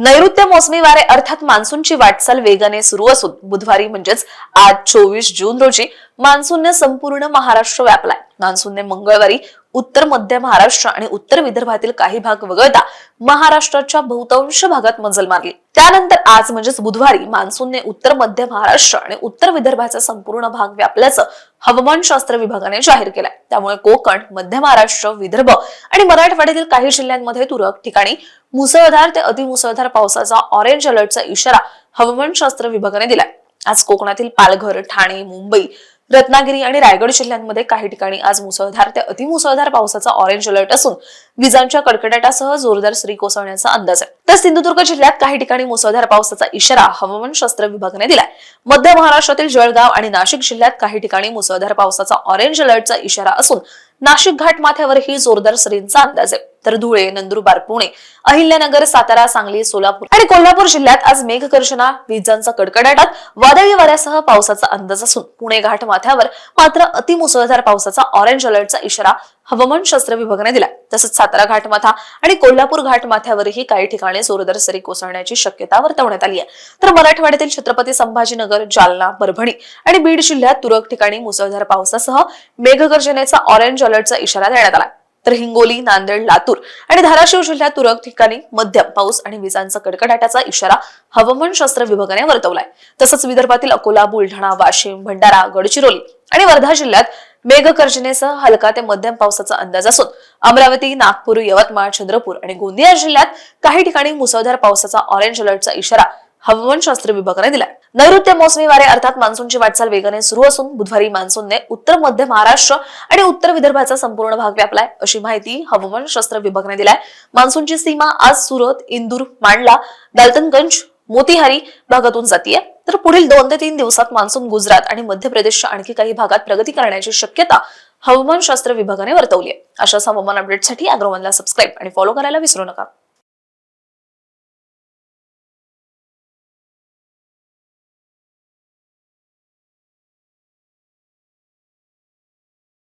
नैऋत्य मोसमी वारे अर्थात मान्सूनची वाटचाल वेगाने सुरू असून बुधवारी म्हणजेच आज 24 जून रोजी मान्सूनने संपूर्ण महाराष्ट्र व्यापलाय. मान्सूनने मंगळवारी उत्तर मध्य महाराष्ट्र आणि उत्तर विदर्भातील काही भाग वगळता महाराष्ट्राच्या बहुतांश भागात मजल मारली. त्यानंतर आज म्हणजेच बुधवारी मान्सूनने उत्तर मध्य महाराष्ट्र आणि उत्तर विदर्भाचा संपूर्ण भाग व्यापल्याचं हवामानशास्त्र विभागाने जाहीर केलंय. त्यामुळे कोकण, मध्य महाराष्ट्र, विदर्भ आणि मराठवाड्यातील काही जिल्ह्यांमध्ये तुरळक ठिकाणी मुसळधार ते अतिमुसळधार पावसाचा ऑरेंज अलर्टचा इशारा हवामानशास्त्र विभागाने दिलाय. आज कोकणातील पालघर, ठाणे, मुंबई, रत्नागिरी आणि रायगड जिल्ह्यांमध्ये काही ठिकाणी आज मुसळधार ते अतिमुसळधार पावसाचा ऑरेंज अलर्ट असून विजांच्या कडकडाटासह जोरदार सरी कोसळण्याचा अंदाज आहे. तर सिंधुदुर्ग जिल्ह्यात काही ठिकाणी मुसळधार पावसाचा इशारा हवामानशास्त्र विभागाने दिलाय. मध्य महाराष्ट्रातील जळगाव आणि नाशिक जिल्ह्यात काही ठिकाणी मुसळधार पावसाचा ऑरेंज अलर्टचा इशारा असून नाशिक घाट माथ्यावरही जोरदार सरींचा अंदाज आहे. तर धुळे, नंदुरबार, पुणे, अहिल्यानगर, सातारा, सांगली, सोलापूर आणि कोल्हापूर जिल्ह्यात आज मेघगर्जना, विजांचा कडकडाटात वादळी वाऱ्यासह पावसाचा अंदाज असून पुणे घाट माथ्यावर मात्र अतिमुसळधार पावसाचा ऑरेंज अलर्टचा इशारा हवामानशास्त्र विभागाने दिला. तसंच सातारा घाटमाथा आणि कोल्हापूर घाटमाथ्यावरही काही ठिकाणी जोरदार सरी कोसळण्याची शक्यता वर्तवण्यात आली आहे. तर मराठवाड्यातील छत्रपती संभाजीनगर, जालना, परभणी आणि बीड जिल्ह्यात तुरळक ठिकाणी मुसळधार पावसासह मेघगर्जनेचा ऑरेंज अलर्टचा इशारा देण्यात आला. तर हिंगोली, नांदेड, लातूर आणि धाराशिव जिल्ह्यात तुरळक ठिकाणी मध्यम पाऊस आणि विजांचा कडकडाटाचा इशारा हवामानशास्त्र विभागाने वर्तवलाय. तसंच विदर्भातील अकोला, बुलढाणा, वाशिम, भंडारा, गडचिरोली आणि वर्धा जिल्ह्यात मेघगर्जनेसह हलका ते मध्यम पावसाचा अंदाज असून अमरावती, नागपूर, यवतमाळ, चंद्रपूर आणि गोंदिया जिल्ह्यात काही ठिकाणी मुसळधार पावसाचा ऑरेंज अलर्टचा इशारा हवामानशास्त्र विभागाने दिलाय. नैऋत्य मोसमी वारे अर्थात मान्सूनची वाटचाल वेगाने सुरू असून बुधवारी मान्सूनने उत्तर मध्य महाराष्ट्र आणि उत्तर विदर्भाचा संपूर्ण भाग व्यापलाय, अशी माहिती हवामानशास्त्र विभागाने दिलाय. मान्सूनची सीमा आज सुरत, इंदूर, मांडला, दाल्टनगंज, मोतीहारी भागातून जातीये. तर पुढील 2 ते 3 दिवसात मान्सून गुजरात आणि मध्य प्रदेशच्या आणखी काही भागात प्रगती करण्याची शक्यता हवामानशास्त्र विभागाने वर्तवली आहे. अशाच हवामान अपडेटसाठी अॅग्रोवनला सबस्क्राईब आणि फॉलो करायला विसरू नका.